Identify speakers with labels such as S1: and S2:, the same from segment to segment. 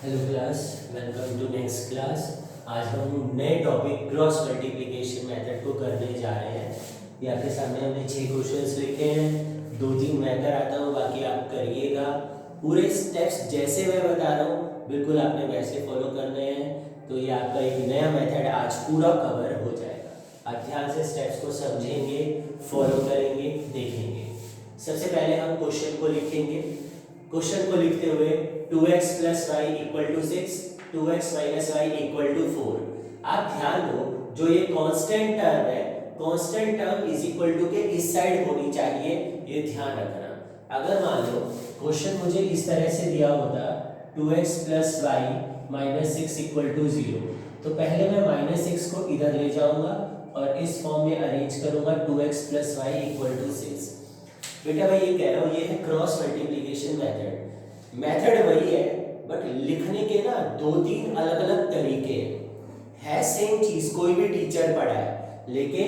S1: Hello class, welcome to next class. आज हम नए टॉपिक क्रॉस मल्टीप्लिकेशन मेथड को करने जा रहे हैं। ये आपके सामने हमने 6 क्वेश्चंस लिखे हैं, 2-3 मैं कराता हूँ, बाकी आप करिएगा। पूरे स्टेप्स जैसे मैं बता रहा हूँ बिल्कुल आपने वैसे फॉलो करने हैं। तो ये आपका एक नया मेथड आज पूरा कवर हो जाएगा। आप ध्यान से स्टेप्स को समझेंगे, फॉलो करेंगे, देखेंगे। सबसे पहले हम क्वेश्चन को लिखेंगे। क्वेश्चन को लिखते हुए 2x plus y equal to 6, 2x minus y equal to 4। आप ध्यान दो, जो ये कांस्टेंट टर्म है, constant term is equal to के इस साइड होनी चाहिए, ये ध्यान रखना। अगर मान लो क्वेश्चन मुझे इस तरह से दिया होता 2x plus y minus 6 equal to 0, तो पहले मैं माइनस 6 को इधर ले जाऊंगा और इस फॉर्म में अरेंज करूंगा 2x plus y equal to 6। बेटा मैं ये कह रहा हूँ, ये है क्रॉस मल्टीप्लिकेशन मेथड। मेथड वही है बट लिखने के ना 2-3 अलग अलग तरीके है सेम चीज, कोई भी टीचर पढ़ाए, लेकिन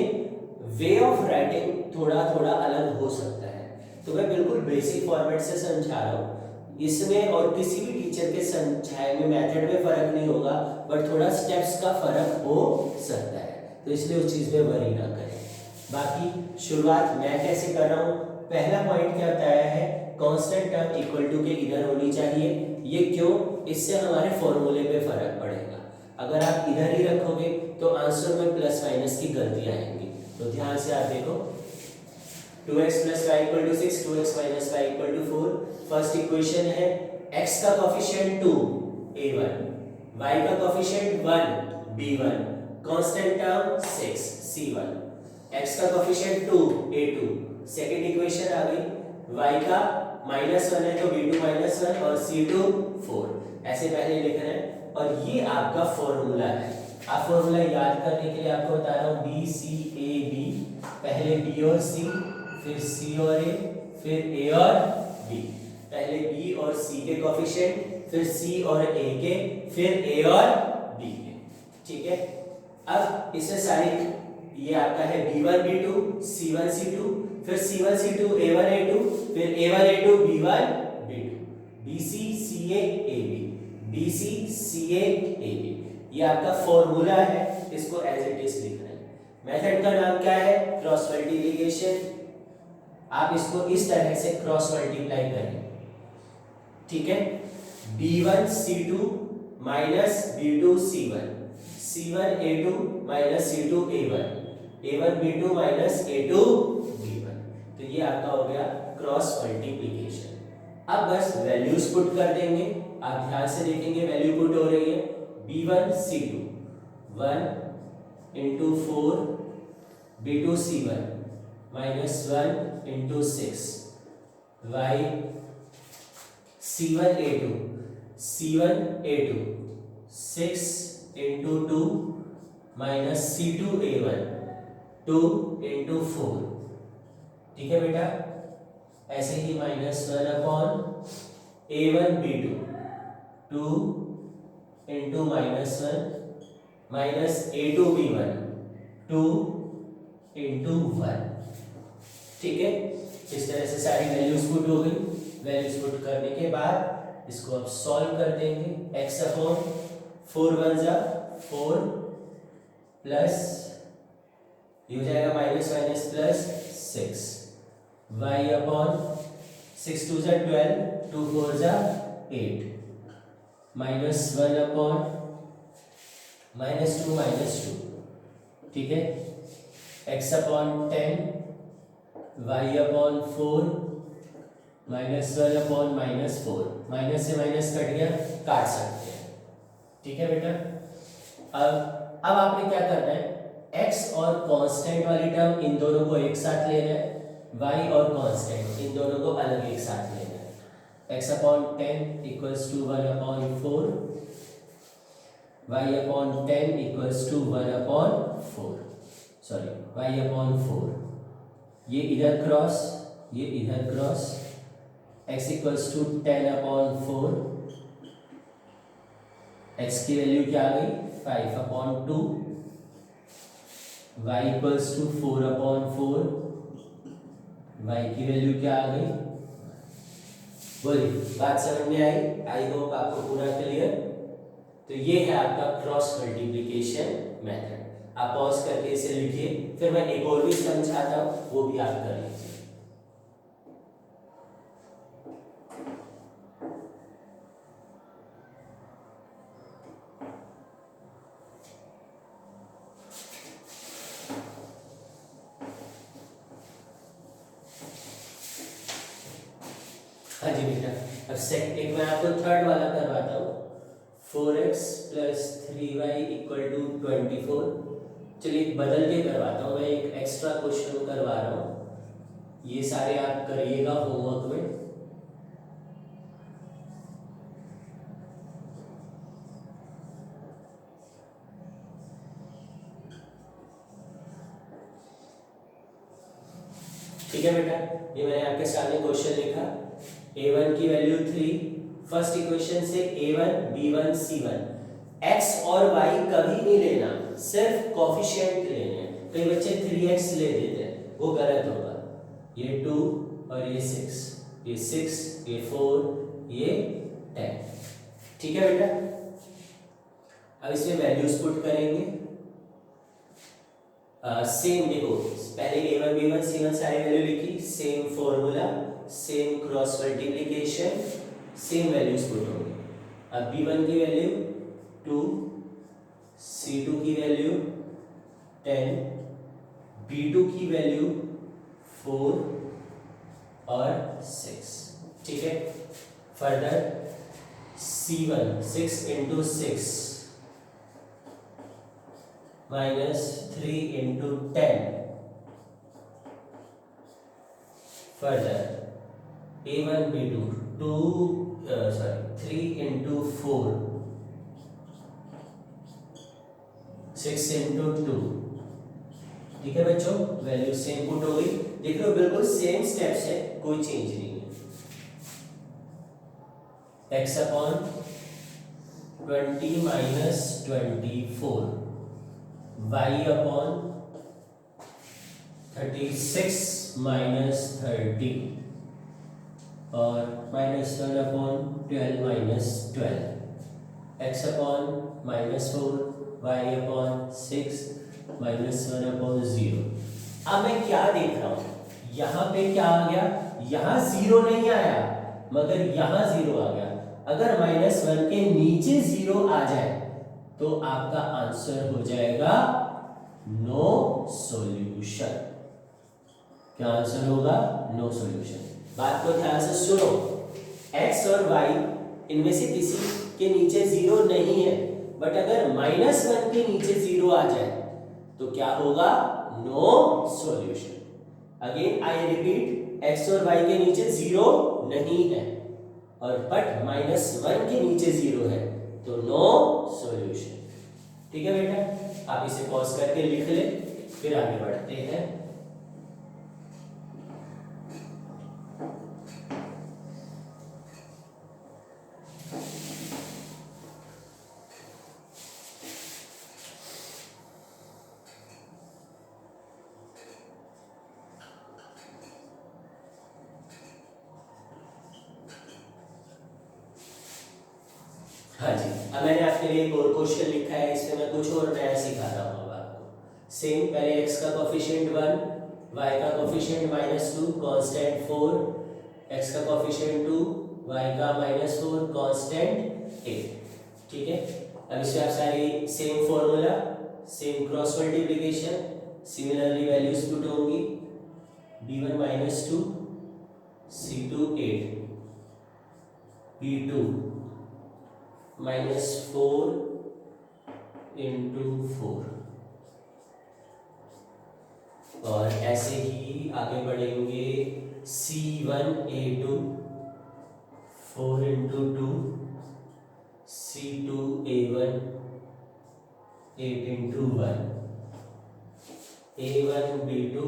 S1: वे ऑफ राइटिंग थोड़ा थोड़ा अलग हो सकता है। तो मैं बिल्कुल बेसिक फॉर्मेट से समझा रहा हूँ। इसमें और किसी भी टीचर के समझाए में मेथड में फर्क नहीं होगा, बट थोड़ा स्टेप्स का फर्क हो सकता है, तो इसलिए उस चीज में वरी ना करें। बाकी शुरुआत मैं कैसे कर रहा हूँ। पहला पॉइंट क्या बताया है, कांस्टेंट टर्म इक्वल टू के इधर होनी चाहिए। ये क्यों? इससे हमारे फॉर्मूले पे फर्क पड़ेगा। अगर आप इधर ही रखोगे तो आंसर में प्लस माइनस की गलती आएंगी। तो ध्यान से आप देखो, 2x plus y equal to 6, 2x minus y equal to 4। First equation है x का कोफिशिएंट 2 a1, y का coefficient 1 b1, constant term 6 c1, x का कोफिशिएंट 2 a2। सेकंड इक्वेशन आ गई, y का -1 है तो b2 -1 और c2 4। ऐसे पहले लिखना है और ये आपका फॉर्मूला है। आप फॉर्मूला याद करने के लिए आपको बता रहा हूँ, b c a b, पहले b और c, फिर c और a, फिर a और b। पहले b और c के कोफिशिएंट, फिर c और a के, फिर a और b के। ठीक है, अब इससे सारी ये आपका है b1 b2 c1 c2, फिर c1 c2 a1 a2, फिर a1 a2 b1 b2, bc ca ab, bc ca ab। ये आपका फॉर्मूला है, इसको एज इट इज लिखना है। मेथड का नाम क्या है? Cross multiplication. आप इसको इस तरह से क्रॉस मल्टीप्लाई करें, ठीक है। b1 c2 minus b2 c1, c1 a2 minus c2 a1, a1 b2 minus a2 b1। तो ये आपका हो गया क्रॉस मल्टीप्लिकेशन। अब बस वैल्यूज पुट कर देंगे। आप ध्यान से देखेंगे, वैल्यू पुट हो रही है b1 c2 1 into 4 b2 c1 minus 1 into 6 y c1 a2 c1 a2 6 into 2 minus c2 a1 2 into 4। ठीक है बेटा, ऐसे ही -1 upon a1 b2 2 into -1 minus a2 b1 2 into 1। ठीक है, इस तरह से सारी वैल्यूज पुट हो गई। वैल्यूज पुट करने के बाद इसको अब सॉल्व कर देंगे। x अपॉन 4 1 जा 4 प्लस ये हो जाएगा minus minus plus 6, y upon 6 2 जा 12 2 4 जा 8 माइनस 1 अपॉन -2 -2। ठीक है, x upon 10 y upon 4 -1 upon -4। Minus से माइनस कट गया, काट सकते हैं। ठीक है बेटा, अब आपने क्या करना है, x और कांस्टेंट वाली टर्म इन दोनों को एक साथ लेना है, y और कांस्टेंट इन दोनों को अलग एक साथ लेना है। x upon 10 equals to 1 upon 4, y upon 10 equals to 1 upon 4, sorry y upon 4। ये इधर क्रॉस, ये इधर cross, x equals to 10 upon 4, x की वैल्यू क्या आ गई 5 upon 2, y equals to 4 upon 4, y की वैल्यू क्या आ गई बोलिए, बात समझ में आई? आई होप आपको पूरा क्लियर। तो ये है आपका क्रॉस मल्टीप्लिकेशन मेथड। आप पॉज करके इसे लिखिए, फिर मैं एक और भी समझाता हूँ, वो भी आप कर लीजिए। हाँ जी बेटा, अब सेकंड एक मैं आपको थर्ड वाला करवाता हूँ। 4x plus 3y equal to 24। चलिए बदल के करवाता हूँ, मैं एक एक्स्ट्रा क्वेश्चन करवा रहा हूँ, ये सारे आप करिएगा होमवर्क में। ठीक है बेटा, ये मैंने आपके सामने क्वेश्चन लिखा। a1 की वैल्यू 3, फर्स्ट इक्वेशन से a1 b1 c1, x और y कभी नहीं लेना, सिर्फ कोफिशिएंट लेने हैं। कई बच्चे 3x ले देते हैं, वो गलत होगा। ये 2 और ये 6, ये 6, ये 4, ये 10। ठीक है बेटा, अब इसमें वैल्यूज पुट करेंगे। सेम देखो, पहले a1 b1 c1 सारी वैल्यू लिखी, same formula, same cross multiplication, same values put होंगे। अब b1 की वैल्यू 2, c2 की वैल्यू 10, b2 की वैल्यू 4 और 6। ठीक है, further c1 6 into 6 minus 3 into 10. Further, a1 b2 3 into 4, 6 into 2। ठीक है बच्चों, वैल्यू सेम पुट हो गई। देख लो बिल्कुल सेम स्टेप्स है, कोई चेंज नहीं है। x upon 20 minus 24, y upon 36 minus 30 और -1 upon 12 minus 12, x upon -4, y upon 6 -1 upon 0। अब मैं क्या देख रहा हूं, यहां पे क्या आ गया, यहां 0 नहीं आया मगर यहां 0 आ गया। अगर -1 के नीचे 0 आ जाए तो आपका आंसर हो जाएगा नो सॉल्यूशन। क्या आंसर होगा? No solution. बात को ध्यान से सुनो, x और y इनमें से किसी के नीचे 0 नहीं है, बट अगर -1 के नीचे 0 आ जाए तो क्या होगा? No solution. Again I repeat, x और y के नीचे 0 नहीं है और बट -1 के नीचे 0 है तो नो सॉल्यूशन। ठीक है बेटा, आप इसे पॉज करके लिख ले, फिर आगे बढ़ते हैं। हाँ जी, अब मैंने आपके लिए एक और क्वेश्चन लिखा है, इसमें मैं कुछ और नया सिखाता हूँ आपको। सेम, पहले x का कोफिशिएंट 1, y का कोफिशिएंट -2, कांस्टेंट 4, x का कोफिशिएंट 2, y का -4, कांस्टेंट 8। ठीक है, अब इसमें आप सारी same formula, same cross multiplication, similarly values put होंगी। b1 -2, c2 8, b2 -4 into 4 और ऐसे ही आगे बढ़ेंगे। c1 a2 4 into 2, c2 a1 8 into 1, a1 b2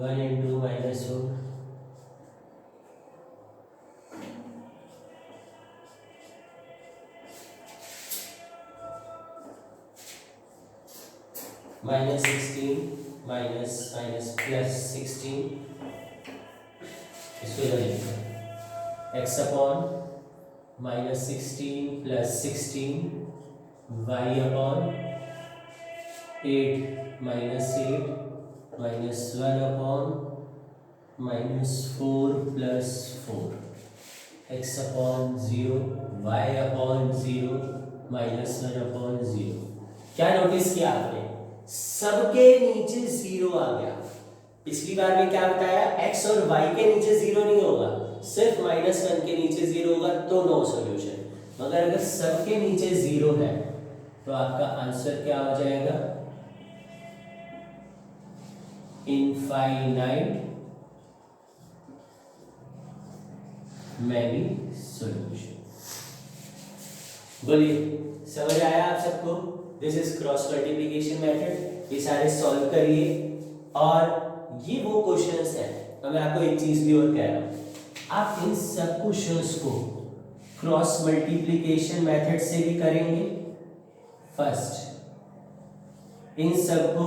S1: 1 into -4, -16 minus plus 16, इसको इधर लिखते हैं। X upon -16 + 16 y upon 8 - 8 -1 upon -4 + 4 x upon 0 y upon 0 -1 upon 0। क्या नोटिस किया आपने, सबके नीचे 0 आ गया। पिछली बार में क्या बताया, x और y के नीचे 0 नहीं होगा, सिर्फ -1 के नीचे 0 होगा तो नो सॉल्यूशन। मगर अगर सबके नीचे 0 है तो आपका आंसर क्या हो जाएगा, इनफाइनाइट मैनी सॉल्यूशन। बोलिए, समझ आया आप सबको? This is cross multiplication method. ये सारे सॉल्व करिए। और ये वो क्वेश्चंस हैं, तो मैं आपको एक चीज भी और कह रहा हूं, आप इन सब क्वेश्चंस को क्रॉस मल्टीप्लिकेशन मेथड से भी करेंगे फर्स्ट, इन सबको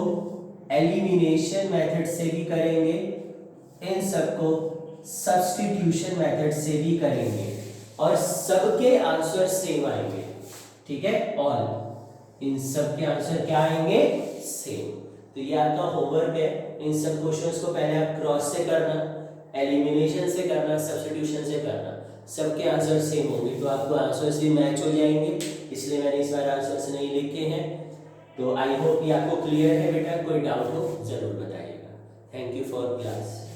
S1: एलिमिनेशन मेथड से भी करेंगे, इन सबको सब्स्टिट्यूशन मेथड से भी करेंगे और सबके आंसर सेम आएंगे। ठीक है, ऑल इन सब के आंसर क्या आएंगे, सेम। तो ये आपका होमवर्क है, इन सब क्वेश्चंस को पहले आप क्रॉस से करना, एलिमिनेशन से करना, सब्स्टिट्यूशन से करना, सबके आंसर सेम होंगे तो आपको आंसर से मैच हो जाएंगे। इसलिए मैंने इस बार आंसर्स नहीं लिखे हैं। तो आई होप ये आपको क्लियर है बेटा, कोई डाउट हो जरूर बताइएगा। Thank you for class.